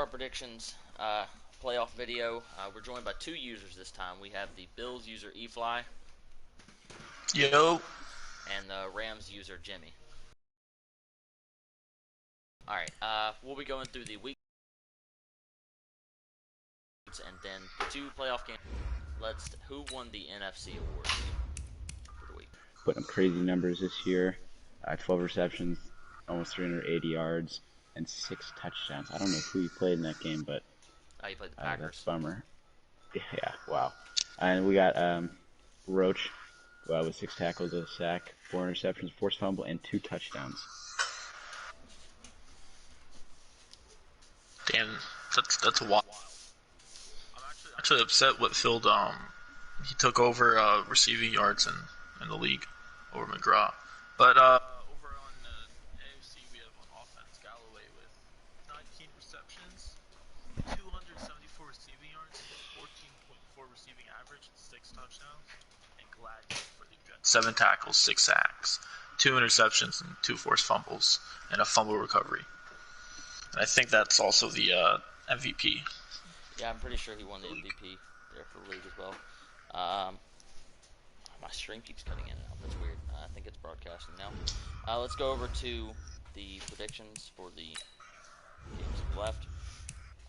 our predictions playoff video. We're joined by two users this time. We have the Bills user eFly Yo. and the Rams user Jimmy. Alright, we'll be going through the week and then the two playoff games. Who won the NFC award for the week? Putting up crazy numbers this year. 12 receptions, almost 380 yards, and 6 touchdowns. I don't know who he played in that game, but You played the Packers. that's a bummer. Yeah, wow. And we got Roach with 6 tackles, a sack, 4 interceptions, forced fumble, and 2 touchdowns. Damn, that's a lot. I'm actually upset with Phil. He took over receiving yards in the league over McGraw. But over on the AFC, we have on offense Galloway with 19 receptions, 274 receiving yards, 14.4 receiving average, 6 touchdowns, and Glad for the Jets. 7 tackles, 6 sacks, 2 interceptions, and 2 forced fumbles, and a fumble recovery. And I think that's also the MVP. Yeah, I'm pretty sure he won the MVP there for the league as well. My stream keeps cutting in and out. That's weird. I think it's broadcasting now. Let's go over to the predictions for the games left.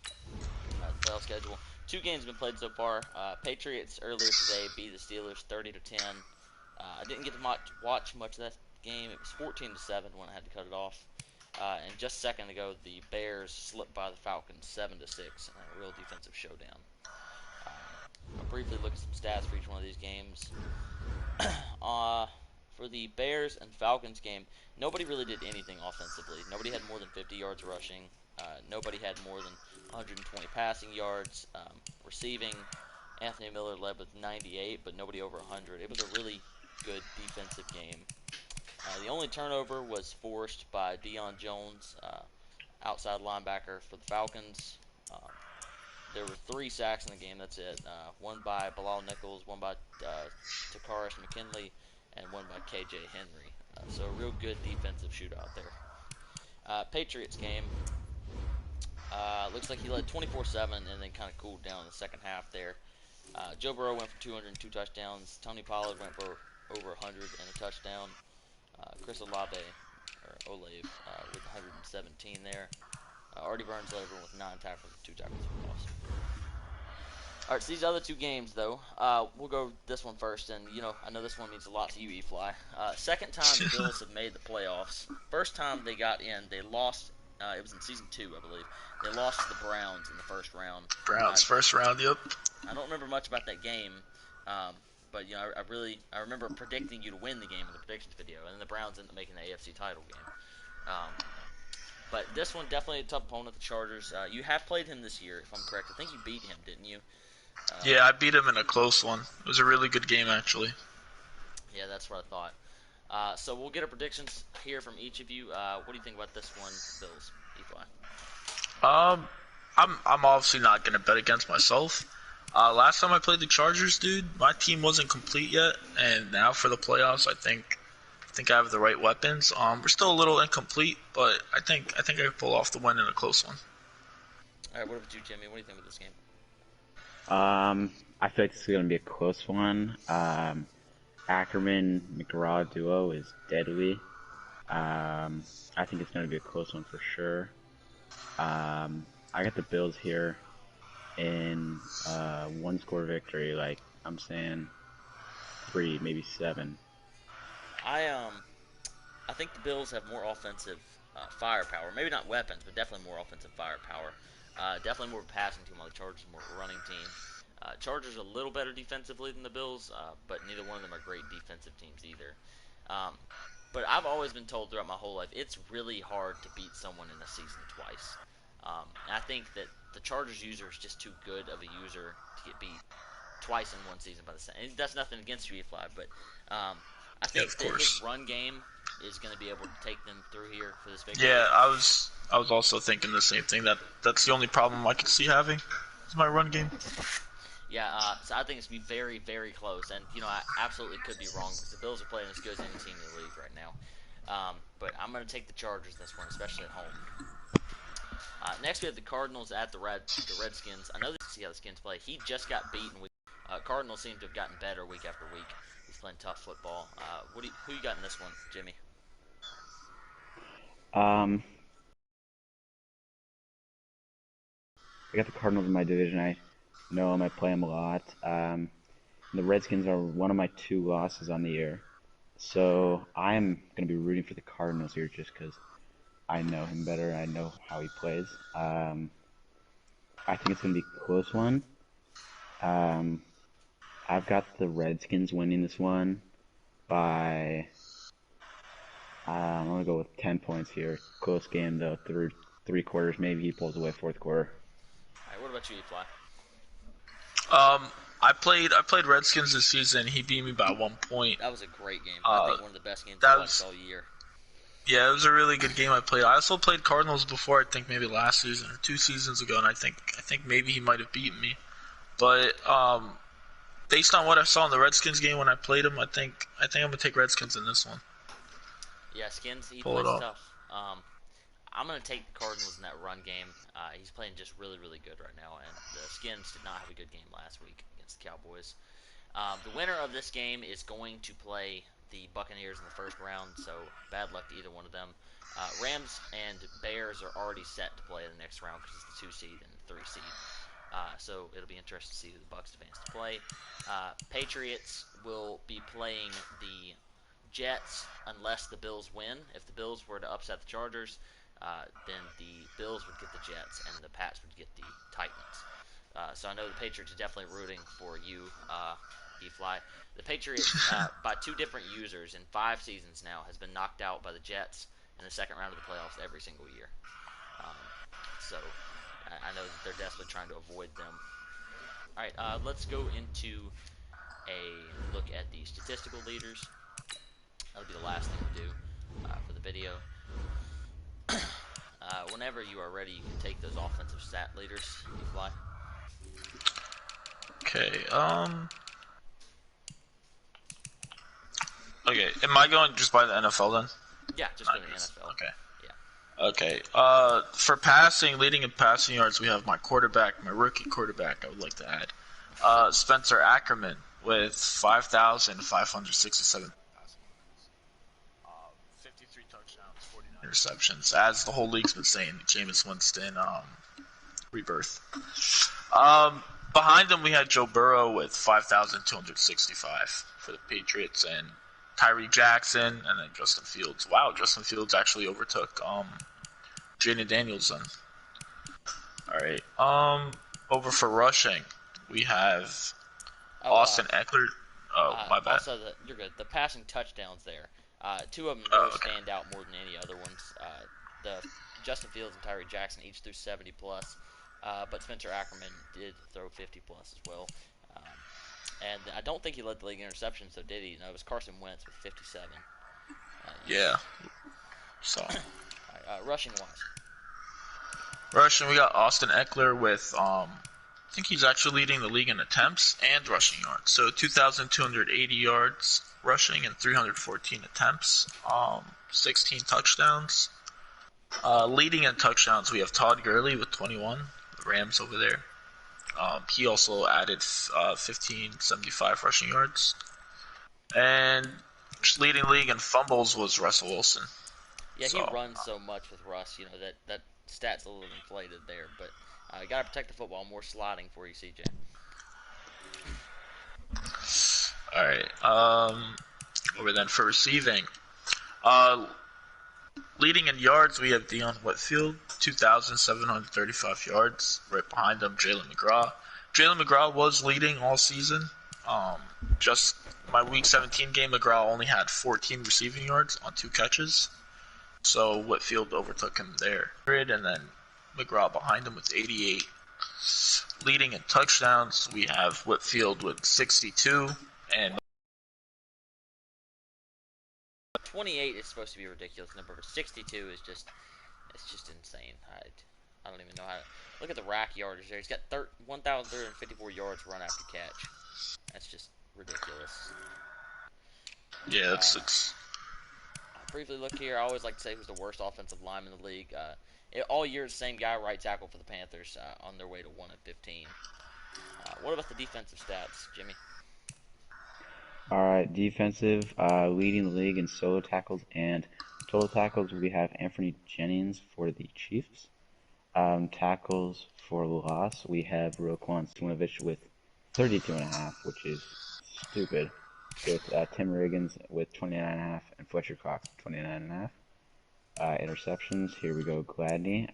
The playoff schedule. 2 games have been played so far. Patriots earlier today beat the Steelers 30-10. I didn't get to watch much of that game. It was 14-7 when I had to cut it off. And just a second ago, the Bears slipped by the Falcons 7-6 in a real defensive showdown. I'll briefly look at some stats for each one of these games. For the Bears and Falcons game, nobody really did anything offensively. Nobody had more than 50 yards rushing. Nobody had more than 120 passing yards. Receiving, Anthony Miller led with 98, but nobody over 100. It was a really good defensive game. The only turnover was forced by Deion Jones, outside linebacker for the Falcons. There were 3 sacks in the game, that's it. One by Bilal Nichols, one by Takaris McKinley, and one by KJ Henry. So a real good defensive shootout there. Patriots game, looks like he led 24-7 and then kind of cooled down in the second half there. Joe Burrow went for 202 touchdowns. Tony Pollard went for over 100 and a touchdown. Chris Olave with 117 there. Artie Burns led everyone with 9 tackles and 2 tackles for loss. Alright, so these other 2 games, though, we'll go this one first, and, I know this one means a lot to you, E-Fly. Second time the Bills have made the playoffs. First time they got in, they lost, it was in Season 2, I believe. They lost to the Browns in the first round. Browns, first round, yep. I don't remember much about that game, but, I remember predicting you to win the game in the predictions video, and then the Browns ended up making the AFC title game. But this one, definitely a tough opponent, the Chargers. You have played him this year, if I'm correct. I think you beat him, didn't you? Yeah, I beat him in a close one. It was a really good game, actually. Yeah, that's what I thought. So we'll get our predictions here from each of you. What do you think about this one, Bills, E-Fly? I'm obviously not going to bet against myself. Last time I played the Chargers, dude, my team wasn't complete yet, and now for the playoffs, I think I have the right weapons. We're still a little incomplete, but I think I can pull off the win in a close one. All right, what about you, Jimmy? What do you think of this game? I feel like this is going to be a close one. Ackerman-McGraw duo is deadly. I think it's going to be a close one for sure. I got the Bills here in 1-score victory. Like, I'm saying 3, maybe 7. I think the Bills have more offensive firepower. Maybe not weapons, but definitely more offensive firepower. Definitely more of a passing team, while the Chargers are more of a running team. Chargers are a little better defensively than the Bills, but neither one of them are great defensive teams either. But I've always been told throughout my whole life, it's really hard to beat someone in a season twice. And I think that the Chargers user is just too good of a user to get beat twice in one season by the same. And that's nothing against you, E-Fly, but I think that his run game is going to be able to take them through here for this victory. Yeah, I was also thinking the same thing. That's the only problem I could see having is my run game. Yeah, so I think it's going to be very, very close. And, I absolutely could be wrong because the Bills are playing as good as any team in the league right now. But I'm going to take the Chargers this one, especially at home. Next, we have the Cardinals at the Redskins. I know this is how the Skins play. He just got beaten. Cardinals seem to have gotten better week after week. He's playing tough football. Who you got in this one, Jimmy? Um, I got the Cardinals in my division. I know them. I play them a lot. The Redskins are one of my two losses on the year. So I'm going to be rooting for the Cardinals here just because I know him better. I know how he plays. I think it's going to be a close one. Um, I've got the Redskins winning this one by, I'm going to go with 10 points here. Close game, though, through three quarters. Maybe he pulls away fourth quarter. All right, what about you, Fly? I played Redskins this season. He beat me by 1 point. That was a great game. I think one of the best games I That watched was all year. Yeah, it was a really good game I played. I also played Cardinals before. I think maybe last season or 2 seasons ago, and I think maybe he might have beaten me. But based on what I saw in the Redskins game when I played him, I think I'm gonna take Redskins in this one. Yeah, Skins, he Pull it plays off. tough. I'm going to take the Cardinals in that run game. He's playing just really, really good right now, and the Skins did not have a good game last week against the Cowboys. The winner of this game is going to play the Buccaneers in the first round, so bad luck to either one of them. Rams and Bears are already set to play in the next round because it's the 2 seed and the 3 seed. So it'll be interesting to see who the Bucs advance to play. Patriots will be playing the Jets unless the Bills win. If the Bills were to upset the Chargers, then the Bills would get the Jets and the Pats would get the Titans. So I know the Patriots are definitely rooting for you, E-Fly. The Patriots, by two different users in 5 seasons now, has been knocked out by the Jets in the second round of the playoffs every single year. Um, so I know that they're desperately trying to avoid them. All right, let's go into a look at the statistical leaders. That'll be the last thing we do for the video. Whenever you are ready, you can take those offensive stat leaders. You fly. Okay. Okay. Am I going just by the NFL then? Yeah, just go to the NFL. Okay. Yeah. Okay. For passing, leading in passing yards, we have my quarterback, my rookie quarterback. I would like to add, Spencer Ackerman with 5,567 passing yards, 53 touchdowns, 49 interceptions. As the whole league's been saying, Jameis Winston rebirth. Behind them, we had Joe Burrow with 5,265 for the Patriots, and Tyree Jackson, and then Justin Fields. Wow, Justin Fields actually overtook Jaden Danielson. All right. Over for rushing, we have Austin Eckler. Oh, my bad. Also, you're good. The passing touchdowns there. Two of them really stand out more than any other ones. The Justin Fields and Tyree Jackson each threw 70 plus, but Spencer Ackerman did throw 50 plus as well. And I don't think he led the league in interceptions, so did he? No, it was Carson Wentz with 57. Yeah. So. Right, rushing wise. Rushing, we got Austin Eckler with I think he's actually leading the league in attempts and rushing yards. So 2,280 yards rushing and 314 attempts. 16 touchdowns. Leading in touchdowns, we have Todd Gurley with 21. The Rams over there. He also added 1,575 rushing yards. And leading league in fumbles was Russell Wilson. Yeah, he runs so much with Russ, you know, that stat's a little inflated there, but you got to protect the football. More sliding for you, CJ. All right. Over then for receiving. Leading in yards, we have Dion Whitfield, 2,735 yards. Right behind him, Jalen McGraw. Jalen McGraw was leading all season. Just my Week 17 game, McGraw only had 14 receiving yards on 2 catches. So Whitfield overtook him there. And then McGraw behind him with 88. Leading in touchdowns, we have Whitfield with 62. And 28 is supposed to be a ridiculous number, but 62 is just insane. I don't even know how to look at the rack yardage there. He's got 1,354 yards run after catch. That's just ridiculous. Yeah, it's briefly look here. I always like to say who's the worst offensive lineman in the league. all year, the same guy, right tackle for the Panthers, on their way to 1-15. What about the defensive stats, Jimmy? All right, defensive, leading the league in solo tackles and total tackles. We have Anthony Jennings for the Chiefs. Tackles for loss, we have Roquan Swinovich with 32.5, which is stupid. With Tim Riggins with 29.5 and Fletcher Cox 29.5. Interceptions, here we go. Gladney,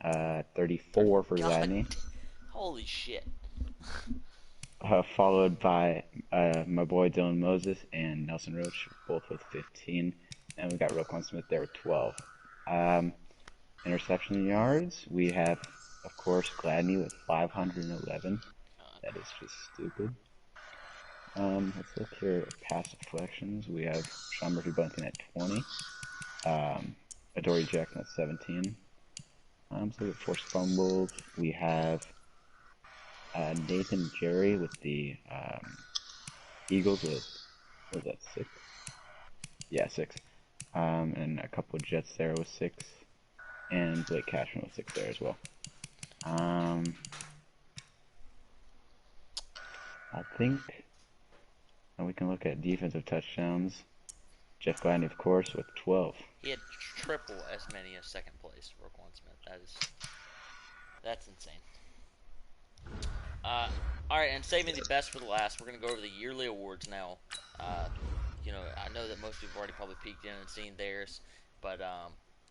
34 for God, Gladney. holy shit. Followed by my boy Dylan Moses and Nelson Roach, both with 15. And we got Roquan Smith there with 12. Interception yards, we have, of course, Gladney with 511. God. That is just stupid. Let's look here at pass deflections. We have Sean Murphy Bunting at 20. Adoree Jackson at 17. So we have forced fumbles. We have Nathan Jerry with the Eagles with, what was that, 6? Yeah, 6. And a couple of Jets there with 6. And Blake Cashman with 6 there as well. I think we can look at defensive touchdowns. Jeff Gladney, of course, with 12. He had triple as many as second place, Roquan Smith. That's insane. All right, and saving the best for the last, we're gonna go over the yearly awards now. I know that most people have already probably peeked in and seen theirs, but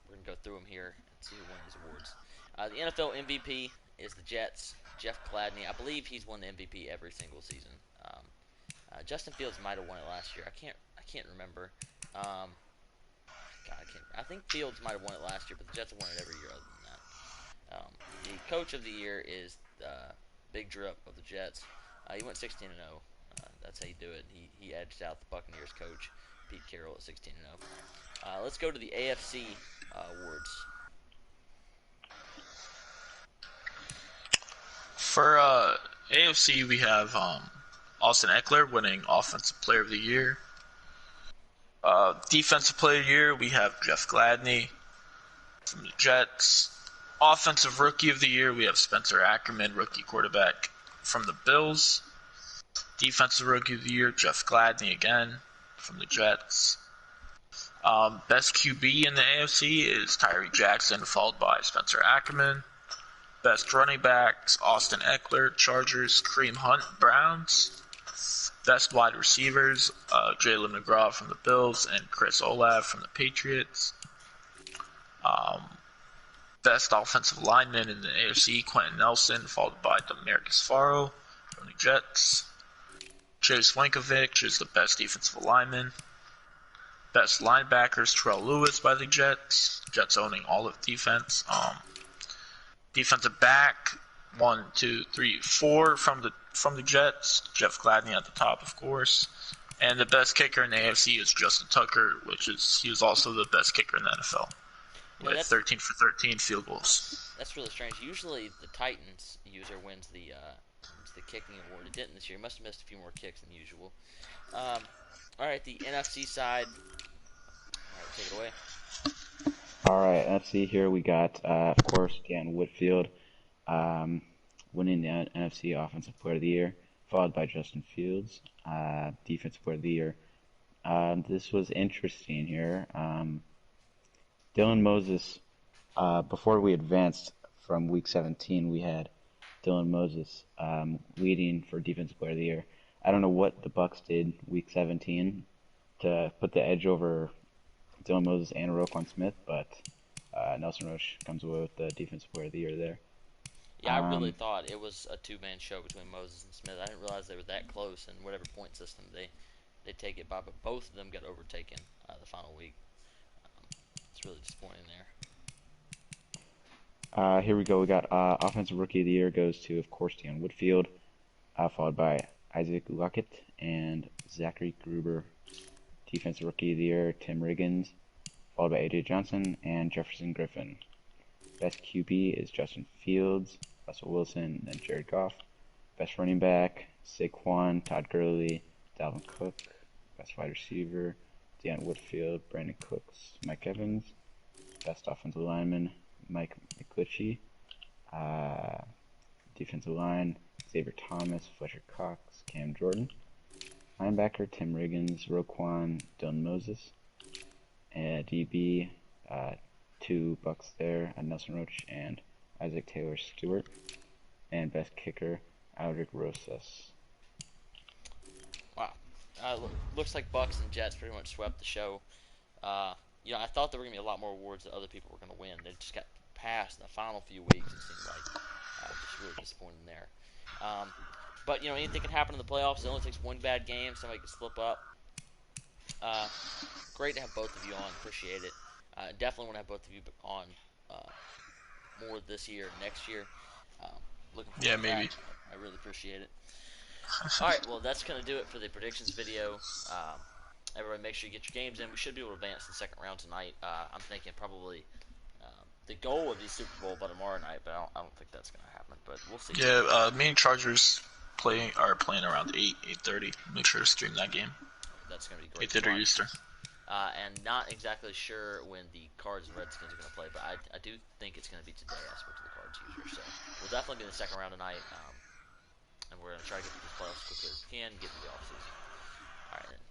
we're gonna go through them here and see who won these awards. The NFL MVP is the Jets. Jeff Gladney, I believe he's won the MVP every single season. Justin Fields might have won it last year. I can't remember. I think Fields might have won it last year, but the Jets have won it every year other than that. The coach of the year is Big Drip of the Jets. He went 16-0. That's how you do it. He edged out the Buccaneers coach, Pete Carroll, at 16-0. Let's go to the AFC awards. For AFC, we have Austin Eckler winning Offensive Player of the Year. Defensive Player of the Year, we have Jeff Gladney from the Jets. Offensive Rookie of the Year, we have Spencer Ackerman, rookie quarterback from the Bills. Defensive Rookie of the Year, Jeff Gladney again from the Jets. Best QB in the AFC is Tyree Jackson, followed by Spencer Ackerman. Best running backs, Austin Eckler, Chargers, Kareem Hunt, Browns. Best wide receivers, Jalen McGraw from the Bills and Chris Olave from the Patriots. Best offensive lineman in the AFC, Quentin Nelson, followed by Demarcus Farrow from the Jets. Chase Wankovic is the best defensive lineman. Best linebackers, Terrell Lewis by the Jets. Jets owning all of defense. Defensive back, 1, 2, 3, 4 from the Jets. Jeff Gladney at the top, of course. And the best kicker in the AFC is Justin Tucker, he was also the best kicker in the NFL. With 13 for 13 field goals. That's really strange. Usually the Titans user wins the kicking award. It didn't this year. He must have missed a few more kicks than usual. All right, the NFC side. All right, take it away. All right, NFC here we got, of course, Dan Whitfield winning the NFC Offensive Player of the Year, followed by Justin Fields, Defensive Player of the Year. This was interesting here. Dylan Moses, before we advanced from Week 17, we had Dylan Moses leading for Defensive Player of the Year. I don't know what the Bucs did Week 17 to put the edge over Dylan Moses and Roquan Smith, but Nelson Roach comes away with the Defensive Player of the Year there. Yeah, I really thought it was a two-man show between Moses and Smith. I didn't realize they were that close, and whatever point system they take it by, but both of them got overtaken the final week. It's really disappointing there. Here we go. We got Offensive Rookie of the Year goes to, of course, Dan Whitfield, followed by Isaac Luckett and Zachary Gruber. Defensive Rookie of the Year, Tim Riggins, followed by A.J. Johnson and Jefferson Griffin. Best QB is Justin Fields, Russell Wilson, and Jared Goff. Best running back, Saquon, Todd Gurley, Dalvin Cook. Best wide receiver, Dan Whitfield, Brandon Cooks, Mike Evans. Best offensive lineman, Mike McGlinchey. Defensive line, Xavier Thomas, Fletcher Cox, Cam Jordan. Linebacker, Tim Riggins, Roquan, Dylan Moses. DB, 2 bucks there, Nelson Roach and Isaac Taylor Stewart. And best kicker, Aldrick Rosas. Wow. Looks like Bucks and Jets pretty much swept the show. I thought there were going to be a lot more awards that other people were going to win. They just got passed in the final few weeks, it seemed like. Just really disappointing there. But, anything can happen in the playoffs. It only takes one bad game. Somebody can slip up. Great to have both of you on. Appreciate it. Definitely want to have both of you on more this year, next year. Looking forward Yeah, to that. maybe. I really appreciate it. All right, well, that's going to do it for the predictions video. Everybody, make sure you get your games in. We should be able to advance to the second round tonight. I'm thinking probably the goal would be Super Bowl by tomorrow night, but I don't think that's going to happen. But we'll see. Yeah, main Chargers are playing around 8:30. Make sure to stream that game. That's going to be great 8:30 fun. Eastern. And not exactly sure when the Cards and Redskins are going to play, but I do think it's going to be today. I spoke to the Cards user, so we'll definitely be in the second round tonight. And we're going to try to get to the playoffs as quickly as we can, get into the offseason. All right, then.